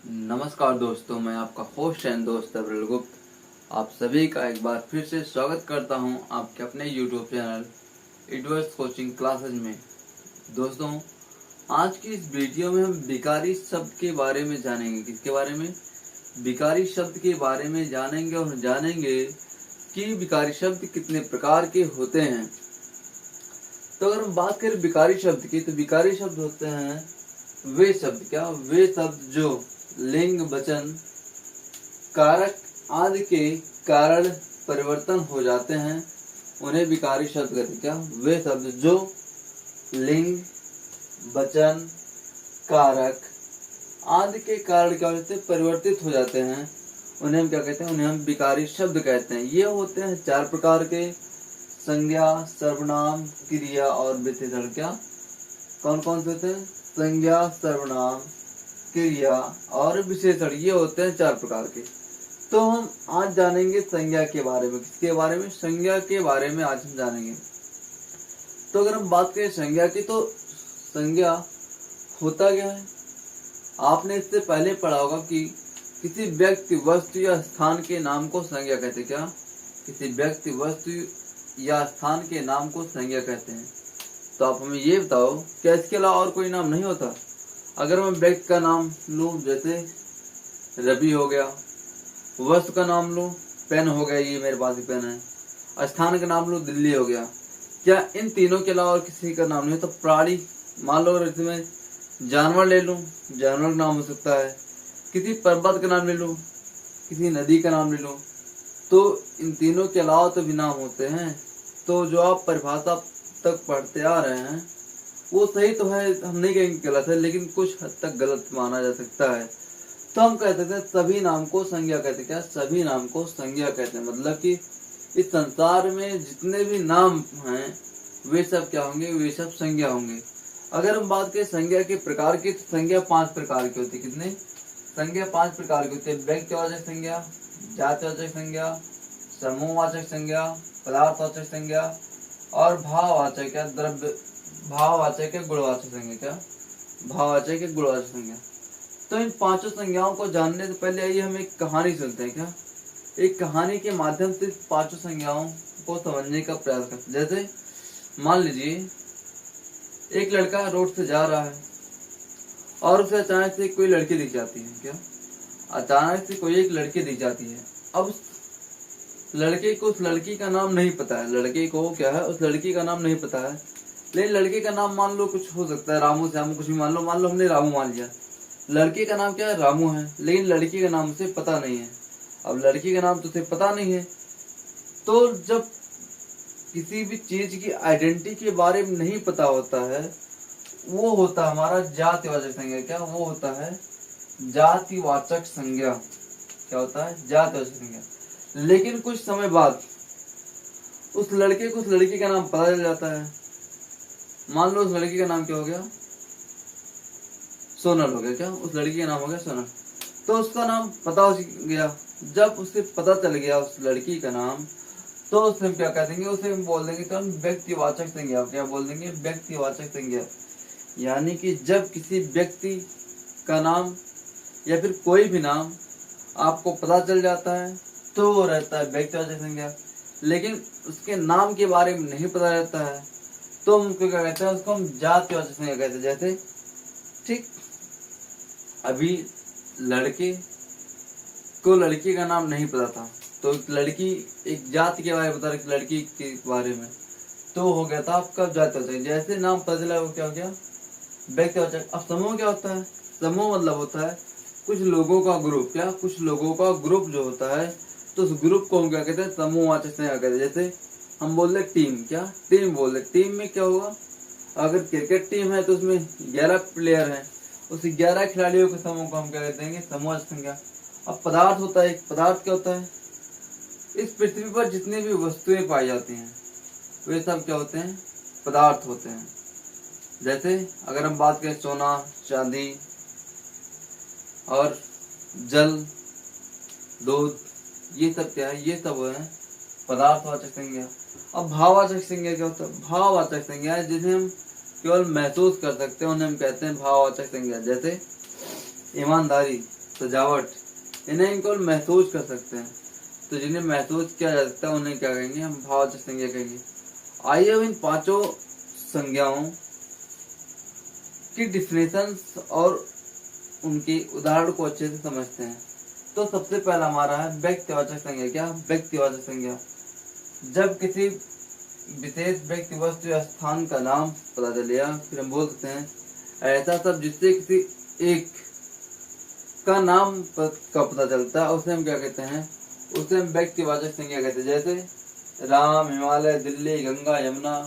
नमस्कार दोस्तों, मैं आपका होस्ट एंड दोस्त अब्रुल गुप्त आप सभी का एक बार फिर से स्वागत करता हूं आपके अपने YouTube channel adverse coaching classes में। दोस्तों, आज की इस वीडियो में हम विकारी शब्द के बारे में जानेंगे। किसके बारे में? विकारी शब्द के बारे में जानेंगे और जानेंगे कि विकारी शब्द कितने प्रकार के होते हैं। तो अगर हम बात करें विकारी शब्द की, तो विकारी शब्द होते हैं वे शब्द जो लिंग, वचन, कारक आदि के कारण परिवर्तन हो जाते हैं, उन्हें विकारी शब्द कहते हैं। वे शब्द जो लिंग, वचन, कारक आदि के कारण क्या होते हैं? परिवर्तित हो जाते हैं, उन्हें हम क्या कहते हैं? उन्हें हम विकारी शब्द कहते हैं। ये होते हैं 4 प्रकार के: संज्ञा, सर्वनाम, क्रिया और विशेषण। क्या कौन कौन से होते हैं? संज्ञा, सर्वनाम, क्रिया और विशेषण। ये होते हैं 4 प्रकार के। तो हम आज जानेंगे संज्ञा के बारे में। किसके बारे में? संज्ञा के बारे में आज हम जानेंगे। तो अगर हम बात करें संज्ञा की, तो संज्ञा होता क्या है? आपने इससे पहले पढ़ा होगा कि किसी व्यक्ति, वस्तु या स्थान के नाम को संज्ञा कहते हैं। क्या? किसी व्यक्ति, वस्तु या स्थान के नाम को संज्ञा कहते हैं। तो आप हमें ये बताओ, क्या इसके अलावा और कोई नाम नहीं होता? अगर मैं व्यक्ति का नाम लूं, जैसे रवि हो गया, वस्तु का नाम लूं, पेन हो गया, ये मेरे पास ही पेन है, स्थान का नाम लूं, दिल्ली हो गया, क्या इन तीनों के अलावा और किसी का नाम नहीं? तो प्राणी, मान लो इसमें जानवर ले लूं, जानवर का नाम हो सकता है। किसी पर्वत का नाम ले लूं, किसी नदी का नाम ले लूं, तो इन तीनों के अलावा तो भी नाम होते हैं। तो जो आप परिभाषा तक पढ़ते आ रहे हैं वो सही तो है, हम नहीं कहेंगे गलत है, लेकिन कुछ हद तक गलत माना जा सकता है। तो हम कहते थे सभी नाम को संज्ञा कहते हैं। क्या? सभी नाम को संज्ञा कहते हैं। मतलब कि इस संसार में जितने भी नाम हैं वे सब क्या होंगे? वे सब संज्ञा होंगे। अगर हम बात करें संज्ञा के प्रकार की, तो संज्ञा 5 प्रकार की होती है। कितने? संज्ञा 5 प्रकार की होती है। व्यक्तिवाचक संज्ञा, जातिवाचक संज्ञा, समूहवाचक संज्ञा, पदार्थवाचक संज्ञा और भाववाचक या द्रव्य भाववाचक या गुणवाचक संज्ञा। क्या? भाववाचक या गुणवाचक संज्ञा। तो इन 5 संज्ञाओं को जानने से पहले आइए हम एक कहानी सुनते हैं। क्या? एक कहानी के माध्यम से 5 संज्ञाओं को समझने का प्रयास करते हैं। जैसे मान लीजिए एक लड़का रोड से जा रहा है और उसे अचानक से कोई लड़की दिख जाती है। क्या? अचानक से कोई एक लड़की दिख जाती है। अब लड़के को उस लड़की का नाम नहीं पता है। लड़के को क्या है? उस लड़की का नाम नहीं पता है, लेकिन लड़के का नाम मान लो कुछ हो सकता है, रामू, श्यामू, कुछ भी मान लो हमने रामू मान लिया। लड़के का नाम क्या है? रामू है, लेकिन लड़की का नाम उसे पता नहीं है। अब लड़की का नाम तो उसे पता नहीं है, तो जब किसी भी चीज की आइडेंटिटी के बारे में नहीं पता होता है, वो होता है हमारा जातिवाचक संज्ञा। क्या? वो होता है जातिवाचक संज्ञा। क्या होता है? जातिवाचक संज्ञा। लेकिन कुछ समय बाद उस लड़के को उस लड़की का नाम पता चल जाता है। मान लो उस लड़की का नाम क्या हो गया? सोनल हो गया। क्या? उस लड़की का नाम हो गया सोनल। तो उसका नाम पता हो गया। जब उसे पता चल गया उस लड़की का नाम, तो उसे हम क्या कह देंगे? उसे हम बोल देंगे, तो हम व्यक्तिवाचक संज्ञा। क्या बोल देंगे? व्यक्तिवाचक संज्ञा। यानी कि जब किसी व्यक्ति का नाम या फिर कोई भी नाम आपको पता चल जाता है तो वो रहता है व्यक्तिवाचक संज्ञा। लेकिन उसके नाम के बारे में नहीं पता रहता है तो हम उसको क्या कहते हैं? उसको हम जातिवाचक संज्ञा कहते हैं। जैसे ठीक अभी लड़के को लड़की का नाम नहीं पता था, तो लड़की एक जाति के बारे में बता रही, लड़की के बारे में, तो हो गया था आपका जातिवाचक। जैसे नाम पता चला वो क्या हो गया? व्यक्तिवाचक। अब समूह क्या होता है? समूह मतलब होता है कुछ लोगों का ग्रुप। क्या? कुछ लोगों का ग्रुप जो होता है, तो उस ग्रुप को हम क्या कहते हैं? समूहवाचक संज्ञा कहते हैं। जैसे हम बोल रहे टीम। क्या? टीम बोल रहे। टीम में क्या होगा? अगर क्रिकेट टीम है तो उसमें 11 प्लेयर हैं, उस 11 खिलाड़ियों के समूह को हम क्या कहते हैं? समूहवाचक संज्ञा। अब पदार्थ होता है। पदार्थ क्या होता है? इस पृथ्वी पर जितनी भी वस्तुएं पाई जाती हैं वे सब क्या होते हैं? पदार्थ होते हैं। जैसे अगर हम बात करें सोना, चांदी और जल, दूध, ये सब क्या है? ये सब है पदार्थवाचक संज्ञा। अब भाववाचक संज्ञा क्या होता है? भाववाचक संज्ञा है जिन्हें हम केवल महसूस कर सकते हैं, उन्हें हम कहते हैं भाववाचक संज्ञा। जैसे ईमानदारी, सजावट, इन्हें इनको महसूस कर सकते हैं। तो जिन्हें महसूस किया जा सकता है उन्हें क्या कहेंगे, हम भाववाचक संज्ञा कहेंगे। आइए अब इन पांचों संज्ञाओं की डिफिनेशन और उनके उदाहरण को अच्छे से समझते हैं। तो सबसे पहला हमारा है व्यक्तिवाचक संज्ञा। क्या? व्यक्तिवाचक संज्ञा। जब किसी विशेष व्यक्ति, वस्तु या स्थान का नाम पता चलेगा, फिर हम बोल सकते हैं ऐसा सब जिससे किसी एक का नाम का पता चलता है उसे हम क्या कहते हैं, उसे हम व्यक्तिवाचक संज्ञा कहते हैं। जैसे राम, हिमालय, दिल्ली, गंगा, यमुना,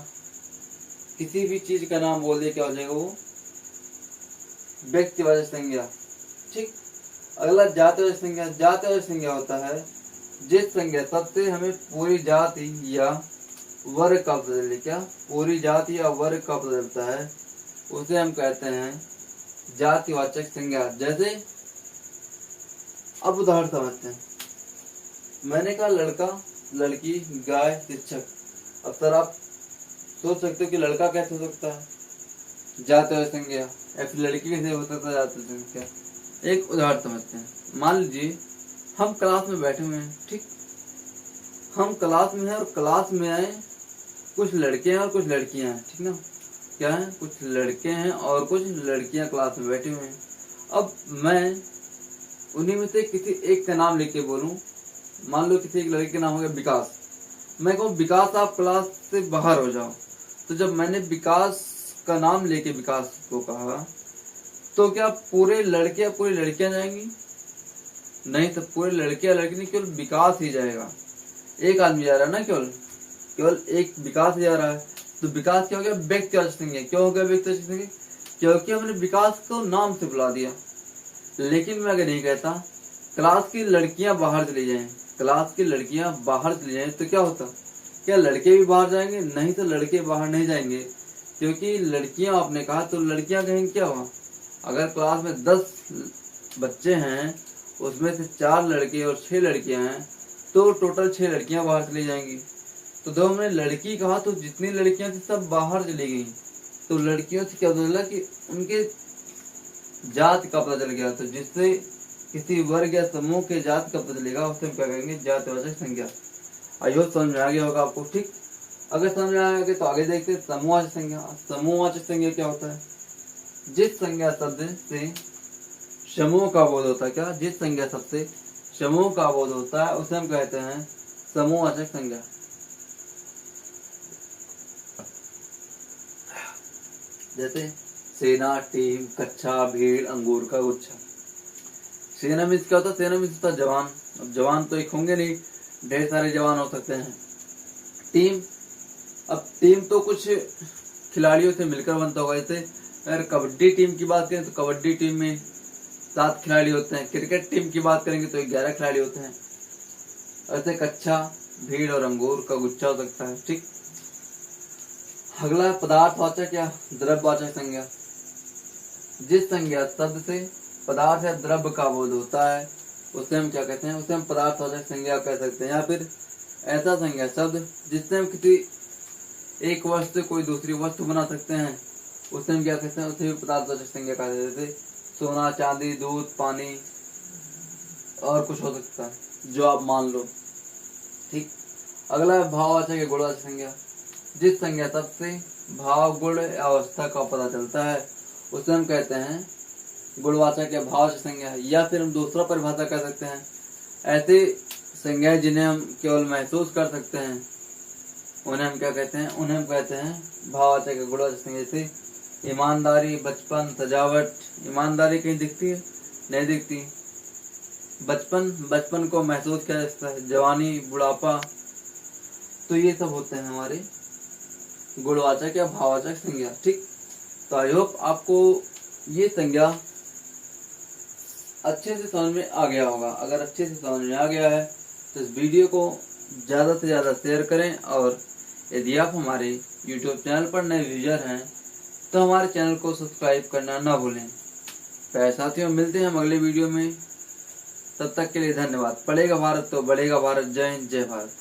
किसी भी चीज का नाम बोल दिया क्या हो जाएगा, वो व्यक्तिवाचक संज्ञा। ठीक। अगला जातिवाचक संज्ञा। जातिवाचक संज्ञा होता है जिस संज्ञा सबसे हमें पूरी जाति या वर्ग का पता चले। क्या? पूरी जाति या वर्ग का पता चलता है उसे हम कहते हैं जातिवाचक संज्ञा। जैसे अब उदाहरण समझते हैं। मैंने कहा लड़का, लड़की, गाय, शिक्षक। अब सर आप सोच सकते हो कि लड़का कैसे हो सकता है जातिवाचक संज्ञा, या फिर लड़की कैसे हो सकता है जातिवाचक संज्ञा। एक उदाहरण समझते हैं। मान लीजिए हम क्लास में बैठे हुए हैं। ठीक। हम क्लास में हैं और क्लास में आए कुछ लड़के हैं और कुछ लड़कियां हैं। ठीक ना? क्या है? कुछ लड़के हैं और कुछ लड़कियां क्लास में बैठे हुए हैं। अब मैं उन्हीं में से किसी एक का नाम लेके बोलूं। मान लो किसी एक लड़के का नाम हो गया विकास। मैं कहूँ विकास आप क्लास से बाहर हो जाओ। तो जब मैंने विकास का नाम लेके विकास को कहा तो क्या पूरे लड़के या पूरी लड़कियां जाएंगी? नहीं, तो पूरे लड़के या लड़की नहीं, केवल विकास ही जाएगा। एक आदमी जा रहा है ना, केवल एक विकास ही जा रहा है। तो विकास क्या हो गया? व्यक्तिवाचक संज्ञा। क्यों हो गया व्यक्तिवाचक संज्ञा? क्योंकि हमने विकास को नाम से बुला दिया। लेकिन मैं अगर नहीं कहता क्लास की लड़कियां बाहर चली जाएं, क्लास की लड़कियां बाहर चली जाएं, तो क्या होता? क्या लड़के भी बाहर जाएंगे? नहीं, तो लड़के बाहर नहीं जाएंगे, क्योंकि लड़कियां आपने कहा तो लड़कियां कहेंगे क्या हुआ? अगर क्लास में 10 बच्चे हैं उसमें से 4 लड़के और 6 लड़कियां हैं तो टोटल 6 लड़कियां बाहर चली जाएंगी। तो जब हमने लड़की कहा तो जितनी लड़कियां थी सब बाहर चली गई। तो लड़कियों से क्या पता चला कि उनके जात का पता चल गया। तो जिससे किसी वर्ग या समूह के जात का पता चलेगा उसे हम क्या कहेंगे? जातिवाचक संज्ञा। आइए समझ में आ गया होगा आपको। ठीक। अगर समझ में आ गया तो आगे देखते समूहवाचक संज्ञा। समूहवाचक संज्ञा क्या होता है? जिस संज्ञा शब्द से समूह का बोध होता है। क्या? जिस संज्ञा शब्द से समूह का बोध होता है उसे हम कहते हैं समूहवाचक संज्ञा। जैसे सेना, टीम, कक्षा, भीड़, अंगूर का गुच्छा। सेना मीन्स क्या होता है? सेना मीन्स होता है जवान। अब जवान तो एक होंगे नहीं, ढेर सारे जवान हो सकते हैं। टीम, अब टीम तो कुछ खिलाड़ियों से मिलकर बनता होगा। जैसे अगर कबड्डी टीम की बात करें तो कबड्डी टीम में 7 खिलाड़ी होते हैं। क्रिकेट टीम की बात करेंगे तो 11 खिलाड़ी होते हैं। ऐसे कक्षा, भीड़ और अंगूर का गुच्छा हो सकता है। ठीक। अगला पदार्थवाचक या द्रव्यवाचक संज्ञा। जिस संज्ञा शब्द से पदार्थ या द्रव्य का बोध होता है उसे हम क्या कहते हैं? उसे हम पदार्थवाचक संज्ञा कह सकते हैं। या फिर ऐसा संज्ञा शब्द जिससे हम किसी एक वस्तु से कोई दूसरी वस्तु बना सकते हैं उसे हम क्या कहते हैं? उसे भी पदार्थवाचक संज्ञा कहते हैं। जैसे सोना, चांदी, दूध, पानी और कुछ हो सकता है जो आप मान लो। ठीक। अगला है भाववाचक या गुणवाचक संज्ञा। जिस संज्ञा शब्द से भाव, गुण या अवस्था का पता चलता है उसे हम कहते हैं गुणवाचक या भाववाचक संज्ञा। या फिर हम दूसरा परिभाषा कर सकते हैं ऐसे संज्ञा जिन्हें हम केवल महसूस कर सकते हैं उन्हें हम क्या कहते हैं? उन्हें हम कहते हैं भाववाचक या गुणवाचक संज्ञा। जैसे ईमानदारी, बचपन, सजावट। ईमानदारी कहीं दिखती है? नहीं दिखती। बचपन को महसूस किया जा सकता है। जवानी, बुढ़ापा, तो ये सब होते हैं हमारे गुणवाचक या भाववाचक संज्ञा। ठीक। तो आई होप आपको ये संज्ञा अच्छे से समझ में आ गया होगा। अगर अच्छे से समझ में आ गया है तो इस वीडियो को ज्यादा से ज्यादा शेयर करें। और यदि आप हमारे YouTube चैनल पर नए यूजर हैं तो हमारे चैनल को सब्सक्राइब करना ना भूलें। प्यारे साथियों, मिलते हैं हम अगले वीडियो में। तब तक के लिए धन्यवाद। पढ़ेगा भारत तो बढ़ेगा भारत। जय हिंद, जय भारत।